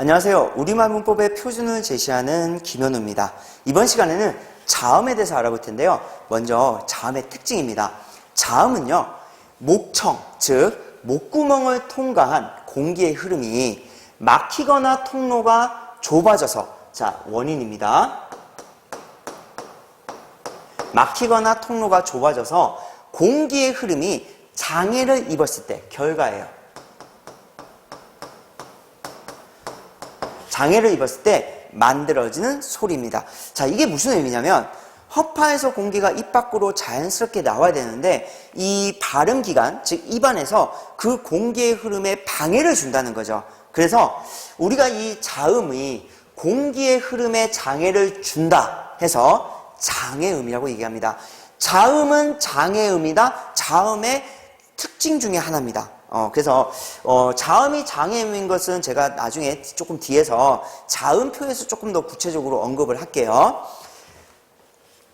안녕하세요. 우리말 문법의 표준을 제시하는 김현우입니다. 이번 시간에는 자음에 대해서 알아볼 텐데요. 먼저 자음의 특징입니다. 자음은요, 목청, 즉 목구멍을 통과한 공기의 흐름이 막히거나 통로가 좁아져서, 자, 원인입니다. 막히거나 통로가 좁아져서 공기의 흐름이 장애를 입었을 때, 결과예요. 장애를 입었을 때 만들어지는 소리입니다. 자, 이게 무슨 의미냐면 허파에서 공기가 입 밖으로 자연스럽게 나와야 되는데 이 발음기관, 즉 입안에서 그 공기의 흐름에 방해를 준다는 거죠. 그래서 우리가 이 자음이 공기의 흐름에 장애를 준다 해서 장애음이라고 얘기합니다. 자음은 장애음이다. 자음의 특징 중에 하나입니다. 그래서 자음이 장애음인 것은 제가 나중에 조금 뒤에서 자음표에서 조금 더 구체적으로 언급을 할게요.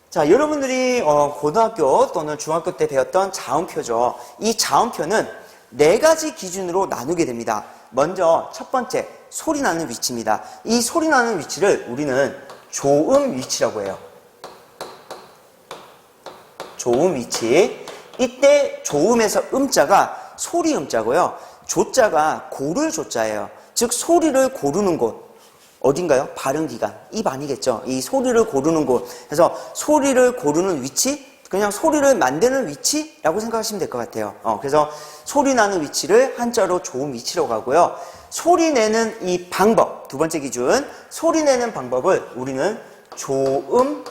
자, 여러분들이 고등학교 또는 중학교 때 배웠던 자음표죠. 이 자음표는 4가지 기준으로 나누게 됩니다. 먼저 첫 번째, 소리 나는 위치입니다. 이 소리 나는 위치를 우리는 조음 위치라고 해요. 조음 위치. 이때 조음에서 음자가 소리 음자고요. 조자가 고를 조자예요. 즉 소리를 고르는 곳. 어딘가요? 발음기관. 입 아니겠죠? 이 소리를 고르는 곳. 그래서 소리를 고르는 위치, 그냥 소리를 만드는 위치라고 생각하시면 될 것 같아요. 그래서 소리 나는 위치를 한자로 조음 위치라고 하고요. 소리 내는 이 방법, 두 번째 기준. 소리 내는 방법을 우리는 조음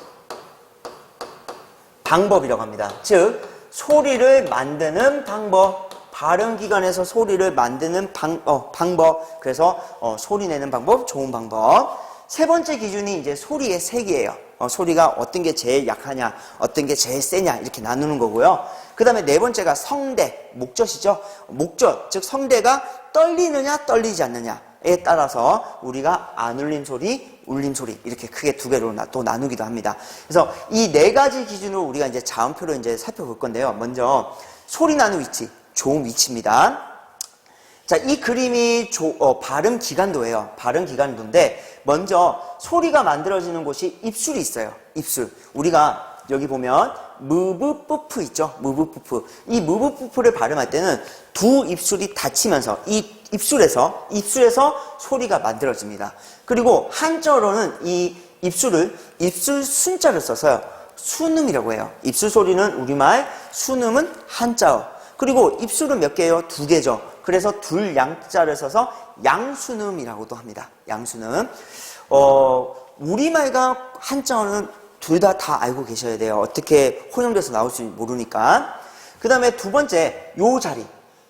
방법이라고 합니다. 즉 소리를 만드는 방법. 발음기관에서 소리를 만드는 방법. 그래서 소리 내는 방법, 좋은 방법. 세 번째 기준이 이제 소리의 색이에요. 소리가 어떤 게 제일 약하냐, 어떤 게 제일 세냐 이렇게 나누는 거고요. 그 다음에 네 번째가 성대, 목젖이죠. 목젖, 즉 성대가 떨리느냐 떨리지 않느냐에 따라서 우리가 안 울림 소리, 울림 소리 이렇게 크게 두 개로 또 나누기도 합니다. 그래서 이 4가지 기준으로 우리가 이제 자음표를 이제 살펴볼 건데요. 먼저 소리 나는 위치. 조음 위치입니다. 자, 이 그림이 발음 기관도예요. 발음 기관도인데 먼저 소리가 만들어지는 곳이 입술이 있어요. 입술. 우리가 여기 보면 무브뿌프 있죠. 무브뿌프. 이 무브뿌프를 발음할 때는 두 입술이 닫히면서 이 입술에서 소리가 만들어집니다. 그리고 한자어로는 이 입술 순자를 써서요. 순음이라고 해요. 입술 소리는 우리말, 순음은 한자어. 그리고 입술은 몇 개예요? 2개죠. 그래서 둘 양자를 써서 양순음이라고도 합니다. 양순음. 우리말과 한자어는 둘 다 알고 계셔야 돼요. 어떻게 혼용돼서 나올지 모르니까. 그 다음에 두 번째, 요 자리.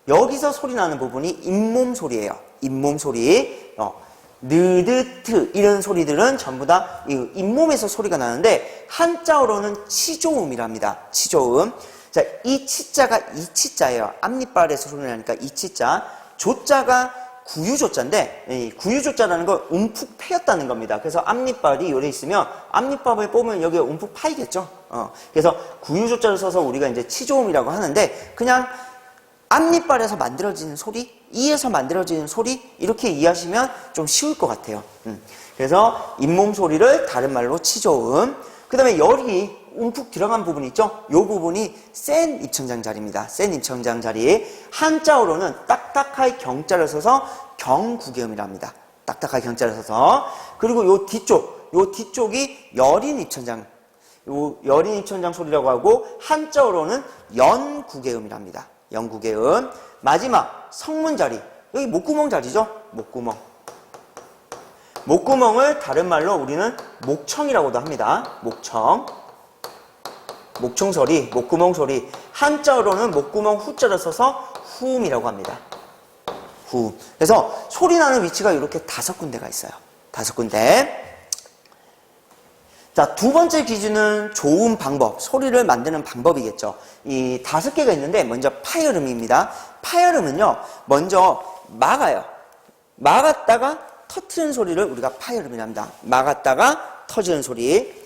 여기서 소리 나는 부분이 잇몸 소리예요. 잇몸 소리. 느드트 이런 소리들은 전부 다 이 잇몸에서 소리가 나는데 한자어로는 치조음이랍니다. 치조음. 자, 이 치자가 이 치자예요. 앞니빨에서 소리 나니까 이 치자. 조자가 구유조자인데, 이 구유조자라는 건 움푹 패였다는 겁니다. 그래서 앞니빨이 요래 있으면 앞니빨을 뽑으면 여기가 움푹 파이겠죠. 그래서 구유조자를 써서 우리가 이제 치조음이라고 하는데, 그냥 앞니빨에서 만들어지는 소리, 이에서 만들어지는 소리, 이렇게 이해하시면 좀 쉬울 것 같아요. 그래서 잇몸 소리를 다른 말로 치조음. 그 다음에 열이 움푹 들어간 부분이 있죠? 이 부분이 센 입천장 자리입니다. 센 입천장 자리. 한자어로는 딱딱하게 경자를 써서 경구개음이랍니다. 딱딱하게 경자를 써서. 그리고 요 뒤쪽이 여린 입천장. 요 여린 입천장 소리라고 하고 한자어로는 연구개음이랍니다. 연구개음. 마지막 성문 자리. 여기 목구멍 자리죠? 목구멍. 목구멍을 다른 말로 우리는 목청이라고도 합니다. 목청. 목청 소리, 목구멍 소리. 한자어로는 목구멍 후자를 써서 후음이라고 합니다. 후음. 그래서 소리 나는 위치가 이렇게 5군데가 있어요. 5군데. 자, 두 번째 기준은 조음 방법, 소리를 만드는 방법이겠죠. 이 5개가 있는데 먼저 파열음입니다. 파열음은요, 먼저 막아요. 막았다가 터트리는 소리를 우리가 파열음이랍니다. 막았다가 터지는 소리.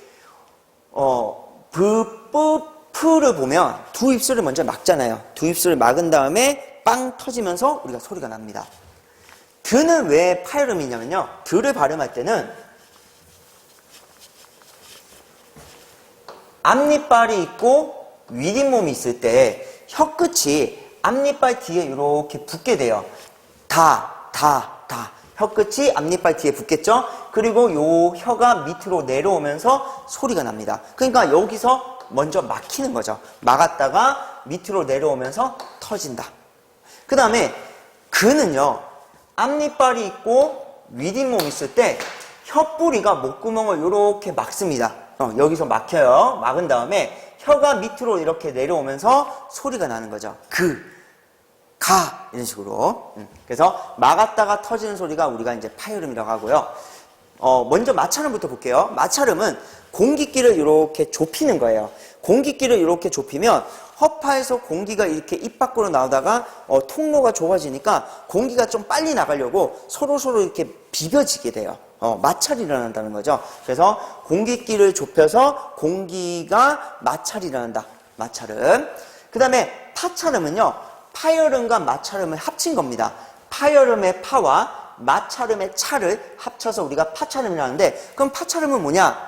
뿌를 보면 두 입술을 먼저 막잖아요. 두 입술을 막은 다음에 빵 터지면서 우리가 소리가 납니다. 드는 왜 파열음이냐면요. 드를 발음할 때는 앞니빨이 있고 윗잇몸이 있을 때 혀끝이 앞니빨 뒤에 이렇게 붙게 돼요. 다. 혀끝이 앞니빨 뒤에 붙겠죠? 그리고 요 혀가 밑으로 내려오면서 소리가 납니다. 그러니까 여기서 먼저 막히는 거죠. 막았다가 밑으로 내려오면서 터진다. 그 다음에 그는요. 앞니빨이 있고 윗잇몸이 있을 때 혀뿌리가 목구멍을 이렇게 막습니다. 여기서 막혀요. 막은 다음에 혀가 밑으로 이렇게 내려오면서 소리가 나는 거죠. 가 이런 식으로. 그래서 막았다가 터지는 소리가 우리가 이제 파열음이라고 하고요. 먼저 마찰음부터 볼게요. 마찰음은 공기끼를 이렇게 좁히는 거예요. 공기끼를 이렇게 좁히면 허파에서 공기가 이렇게 입 밖으로 나오다가 통로가 좁아지니까 공기가 좀 빨리 나가려고 서로 이렇게 비벼지게 돼요. 마찰이 일어난다는 거죠. 그래서 공기끼를 좁혀서 공기가 마찰이 일어난다. 마찰음. 그 다음에 파찰음은요. 파열음과 마찰음을 합친 겁니다. 파열음의 파와 마찰음의 차를 합쳐서 우리가 파찰음이라고 하는데, 그럼 파찰음은 뭐냐?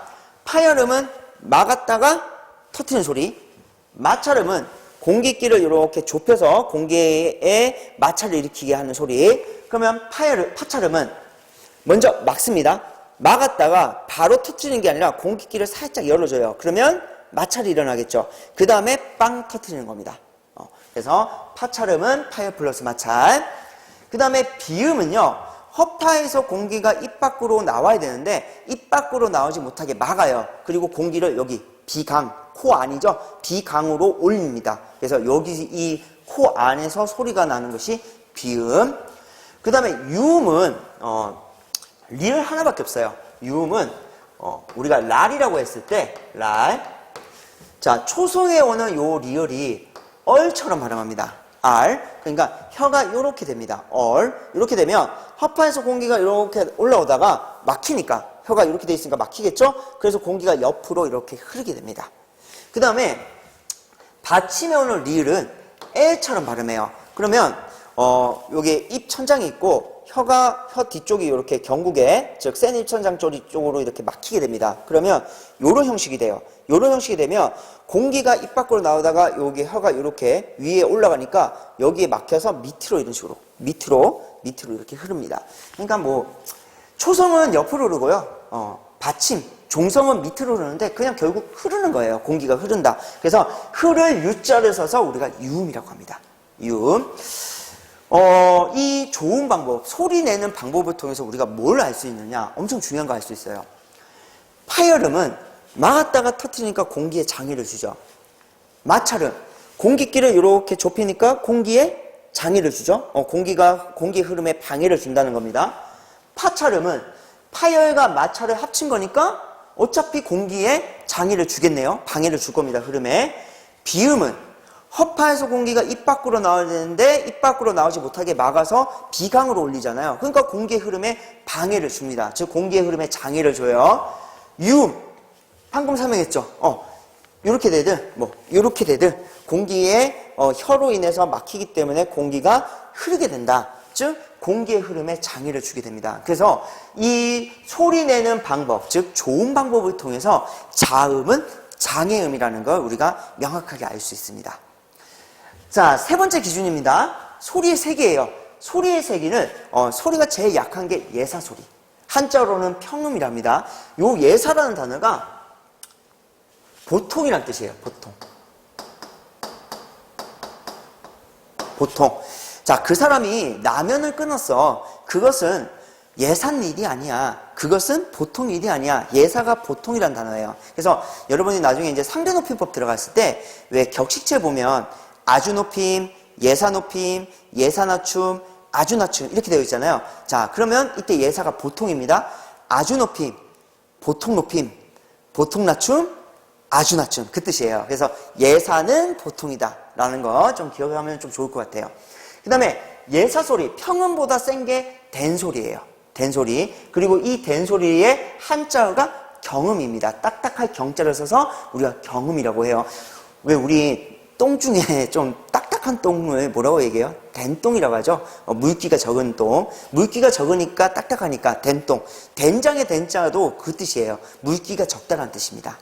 파열음은 막았다가 터트리는 소리, 마찰음은 공기끼를 이렇게 좁혀서 공기에 마찰을 일으키게 하는 소리. 그러면 파찰음은 먼저 막습니다. 막았다가 바로 터트리는 게 아니라 공기끼를 살짝 열어줘요. 그러면 마찰이 일어나겠죠. 그 다음에 빵 터트리는 겁니다. 그래서 파찰음은 파열 플러스 마찰. 그 다음에 비음은요. 허파에서 공기가 입 밖으로 나와야 되는데 입 밖으로 나오지 못하게 막아요. 그리고 공기를 여기 비강, 코 안이죠. 비강으로 올립니다. 그래서 여기 이 코 안에서 소리가 나는 것이 비음. 그 다음에 유음은 리을 하나밖에 없어요. 유음은 우리가 랄이라고 했을 때 랄. 자, 초성에 오는 요 리을이 얼처럼 발음합니다. 알. 그러니까 혀가 이렇게 됩니다. 얼. 이렇게 되면 허파에서 공기가 이렇게 올라오다가 막히니까 혀가 이렇게 돼 있으니까 막히겠죠? 그래서 공기가 옆으로 이렇게 흐르게 됩니다. 그 다음에 받침에 오는 리을은 엘처럼 발음해요. 그러면 여기 입 천장이 있고 혀 뒤쪽이 이렇게 경국에, 즉 센 입천장 쪽으로 이렇게 막히게 됩니다. 그러면 요런 형식이 돼요. 요런 형식이 되면 공기가 입 밖으로 나오다가 여기 혀가 이렇게 위에 올라가니까 여기에 막혀서 밑으로 이런 식으로 밑으로 이렇게 흐릅니다. 그러니까 뭐 초성은 옆으로 흐르고요. 받침, 종성은 밑으로 흐르는데 그냥 결국 흐르는 거예요. 공기가 흐른다. 그래서 흐를 유자를 써서 우리가 유음이라고 합니다. 유음. 이 좋은 방법, 소리 내는 방법을 통해서 우리가 뭘 알 수 있느냐? 엄청 중요한 거 알 수 있어요. 파열음은 막았다가 터트리니까 공기에 장애를 주죠. 마찰음, 공기끼를 이렇게 좁히니까 공기에 장애를 주죠. 공기 흐름에 방해를 준다는 겁니다. 파찰음은 파열과 마찰을 합친 거니까 어차피 공기에 장애를 주겠네요. 방해를 줄 겁니다. 흐름에. 비음은 허파에서 공기가 입 밖으로 나와야 되는데 입 밖으로 나오지 못하게 막아서 비강으로 올리잖아요. 그러니까 공기의 흐름에 방해를 줍니다. 즉 공기의 흐름에 장애를 줘요. 유음, 방금 설명했죠. 이렇게 되든 이렇게 되든 공기의 혀로 인해서 막히기 때문에 공기가 흐르게 된다. 즉 공기의 흐름에 장애를 주게 됩니다. 그래서 이 소리 내는 방법, 즉 좋은 방법을 통해서 자음은 장애음이라는 걸 우리가 명확하게 알 수 있습니다. 자, 세 번째 기준입니다. 소리의 세기예요. 소리의 세기는 소리가 제일 약한 게 예사소리. 한자로는 평음이랍니다. 요 예사라는 단어가 보통이란 뜻이에요. 보통. 자, 그 사람이 라면을 끊었어. 그것은 예산 일이 아니야. 그것은 보통 일이 아니야. 예사가 보통이란 단어예요. 그래서 여러분이 나중에 이제 상대높임법 들어갔을 때 왜 격식체 보면 아주 높임, 예사 높임, 예사 낮춤, 아주 낮춤 이렇게 되어 있잖아요. 자, 그러면 이때 예사가 보통입니다. 아주 높임, 보통 높임, 보통 낮춤, 아주 낮춤 그 뜻이에요. 그래서 예사는 보통이다 라는 거 좀 기억하면 좀 좋을 것 같아요. 그 다음에 예사소리, 평음보다 센 게 된소리예요. 된소리. 그리고 이 된소리의 한자어가 경음입니다. 딱딱할 경자를 써서 우리가 경음이라고 해요. 왜 우리 똥 중에 좀 딱딱한 똥을 뭐라고 얘기해요? 된똥이라고 하죠. 물기가 적은 똥. 물기가 적으니까 딱딱하니까 된똥. 된장의 된자도 그 뜻이에요. 물기가 적다라는 뜻입니다.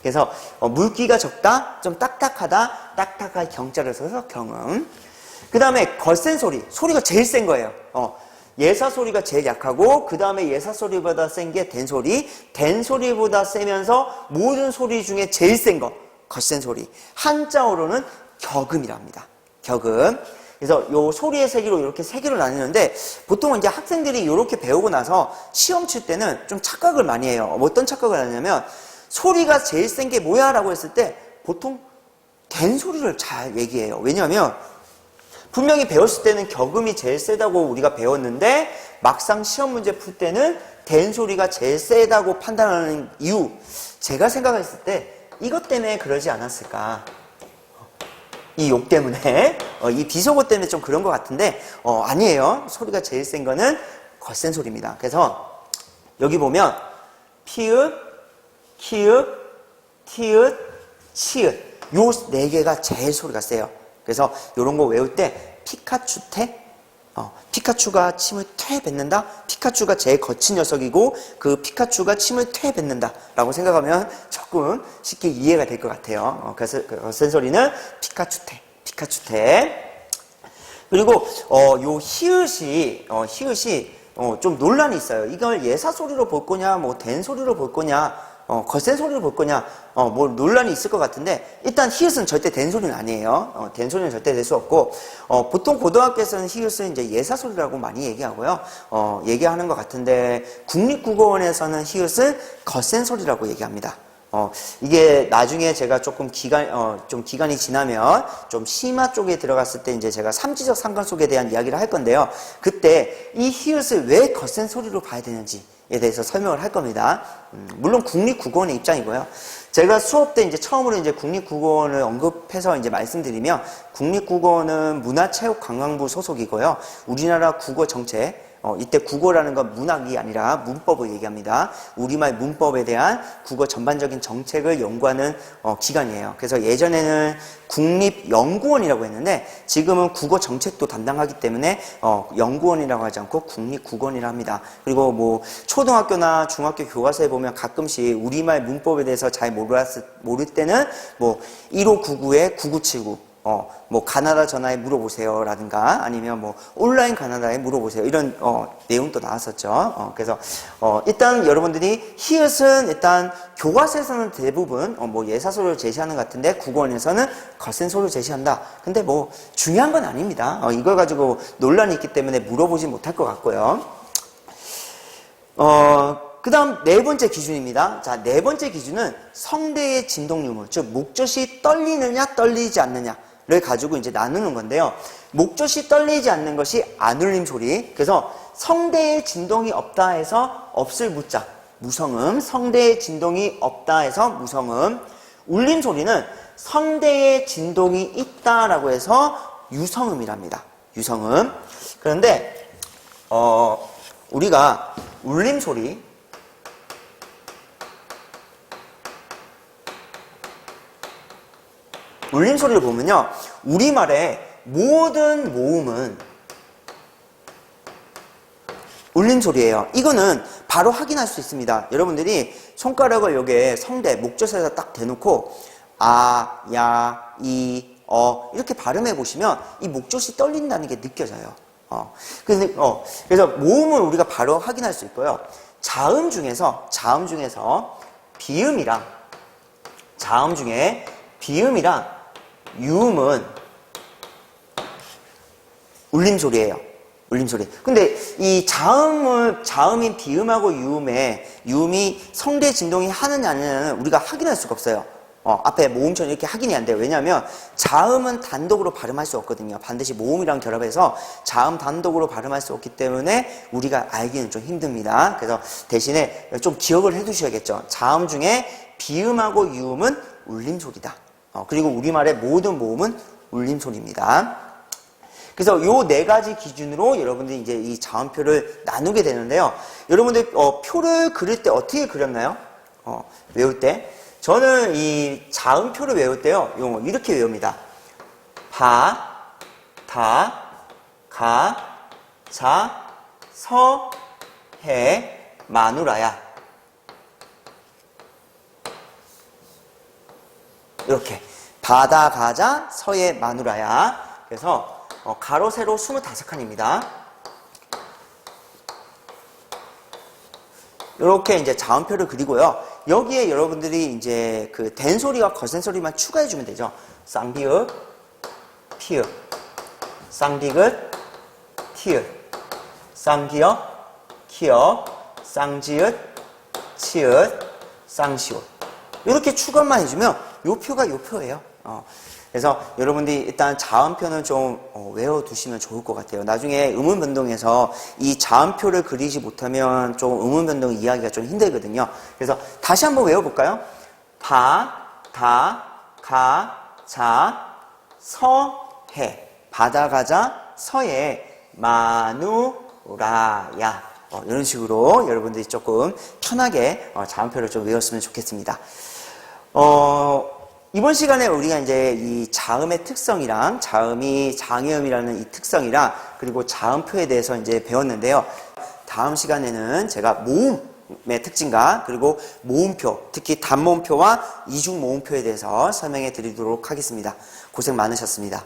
그래서 물기가 적다, 좀 딱딱하다, 딱딱할 경자를 써서 경음. 그 다음에 거센 소리. 소리가 제일 센 거예요. 예사 소리가 제일 약하고 그 다음에 예사 소리보다 센 게 된 소리. 된 소리보다 세면서 모든 소리 중에 제일 센 거. 거센 소리. 한자어로는 격음이라 합니다. 격음. 그래서 요 소리의 세기로 이렇게 세 개로 나뉘는데 보통은 이제 학생들이 이렇게 배우고 나서 시험 칠 때는 좀 착각을 많이 해요. 어떤 착각을 하냐면 소리가 제일 센 게 뭐야? 라고 했을 때 보통 된 소리를 잘 얘기해요. 왜냐하면 분명히 배웠을 때는 격음이 제일 세다고 우리가 배웠는데 막상 시험 문제 풀 때는 된 소리가 제일 세다고 판단하는 이유, 제가 생각했을 때 이것 때문에 그러지 않았을까. 이 욕 때문에, 이 비속어 때문에 좀 그런 것 같은데 아니에요. 소리가 제일 센 거는 거센 소리입니다. 그래서 여기 보면 피읍, 키읍, 티읕, 치읕 요 네 개가 제일 소리가 세요. 그래서 이런 거 외울 때 피카츄 태, 피카츄가 침을 퇴 뱉는다. 피카츄가 제일 거친 녀석이고 그 피카츄가 침을 퇴 뱉는다 라고 생각하면 조금 쉽게 이해가 될 것 같아요. 그래서 거센 소리는 피카츄 태, 피카츄 태. 그리고 요 히읗이 좀 논란이 있어요. 이걸 예사 소리로 볼 거냐, 뭐 된 소리로 볼 거냐, 거센 소리로 볼 거냐, 뭐 논란이 있을 것 같은데 일단 히읗은 절대 된 소리는 아니에요. 된 소리는 절대 될 수 없고 보통 고등학교에서는 히읗은 이제 예사 소리라고 많이 얘기하고요. 얘기하는 것 같은데 국립국어원에서는 히읗은 거센 소리라고 얘기합니다. 이게 나중에 제가 조금 기간이 지나면 좀 심화 쪽에 들어갔을 때 이제 제가 삼지적 상관속에 대한 이야기를 할 건데요. 그때 이 히읗을 왜 거센 소리로 봐야 되는지에 대해서 설명을 할 겁니다. 물론 국립국어원의 입장이고요. 제가 수업 때 이제 처음으로 이제 국립국어원을 언급해서 이제 말씀드리면 국립국어원은 문화체육관광부 소속이고요. 우리나라 국어 정책, 이때 국어라는 건 문학이 아니라 문법을 얘기합니다. 우리말 문법에 대한 국어 전반적인 정책을 연구하는 기관이에요. 그래서 예전에는 국립연구원이라고 했는데 지금은 국어 정책도 담당하기 때문에 연구원이라고 하지 않고 국립국어원이라 합니다. 그리고 뭐 초등학교나 중학교 교과서에 보면 가끔씩 우리말 문법에 대해서 잘 모를 때는 뭐 1599에 9979 뭐 가나다 전화에 물어보세요 라든가 아니면 뭐 온라인 가나다에 물어보세요 이런 내용도 나왔었죠. 그래서 일단 여러분들이 히읗은 일단 교과서에서는 대부분 뭐 예사소리를 제시하는 것 같은데 국어원에서는 거센 소리를 제시한다. 근데 뭐 중요한 건 아닙니다. 이걸 가지고 논란이 있기 때문에 물어보지 못할 것 같고요. 그 다음 네 번째 기준입니다. 자, 네 번째 기준은 성대의 진동 유무, 즉 목젖이 떨리느냐 떨리지 않느냐 를 가지고 이제 나누는 건데요. 목젖이 떨리지 않는 것이 안울림 소리. 그래서 성대에 진동이 없다 해서 없을 무자, 무성음. 성대에 진동이 없다 해서 무성음. 울림 소리는 성대에 진동이 있다라고 해서 유성음이랍니다. 유성음. 그런데 우리가 울림 소리, 울림 소리를 보면요. 우리말의 모든 모음은 울림 소리예요. 이거는 바로 확인할 수 있습니다. 여러분들이 손가락을 여기에 성대, 목젖에다 딱 대놓고 아, 야, 이, 이렇게 발음해 보시면 이 목젖이 떨린다는 게 느껴져요. 그래서 모음을 우리가 바로 확인할 수 있고요. 자음 중에서 비음이랑 자음 중에 비음이랑 유음은 울림소리예요. 울림소리. 근데 이 자음인 비음하고 유음이 성대 진동이 하느냐 안 하느냐는 우리가 확인할 수가 없어요. 앞에 모음처럼 이렇게 확인이 안 돼요. 왜냐하면 자음은 단독으로 발음할 수 없거든요. 반드시 모음이랑 결합해서 자음 단독으로 발음할 수 없기 때문에 우리가 알기는 좀 힘듭니다. 그래서 대신에 좀 기억을 해 두셔야겠죠. 자음 중에 비음하고 유음은 울림소리다. 그리고 우리말의 모든 모음은 울림소리입니다. 그래서 요 네 가지 기준으로 여러분들이 이제 이 자음표를 나누게 되는데요. 여러분들 표를 그릴 때 어떻게 그렸나요? 외울 때 저는 이 자음표를 외울 때요. 이렇게 외웁니다. 바, 다, 가, 자, 서, 해, 마누라야. 이렇게 바다 가자 서해 마누라야. 그래서 가로 세로 25칸입니다. 이렇게 이제 자음표를 그리고요. 여기에 여러분들이 이제 그 된 소리와 거센 소리만 추가해 주면 되죠. 쌍비읍, 피읍, 쌍디귿, 티읕, 쌍기역, 키역, 쌍지읒, 치읒, 쌍시옷. 이렇게 추가만 해주면 요 표가 요 표예요. 그래서 여러분들이 일단 자음표는 좀 외워두시면 좋을 것 같아요. 나중에 음운변동에서 이 자음표를 그리지 못하면 좀 음운변동 이해하기가 좀 힘들거든요. 그래서 다시 한번 외워볼까요? 바, 다, 가, 자, 서, 해. 바다 가자, 서해, 마누라야. 이런 식으로 여러분들이 조금 편하게 자음표를 좀 외웠으면 좋겠습니다. 이번 시간에 우리가 이제 이 자음의 특성이랑 자음이 장애음이라는 이 특성이랑 그리고 자음표에 대해서 이제 배웠는데요. 다음 시간에는 제가 모음의 특징과 그리고 모음표, 특히 단모음표와 이중모음표에 대해서 설명해 드리도록 하겠습니다. 고생 많으셨습니다.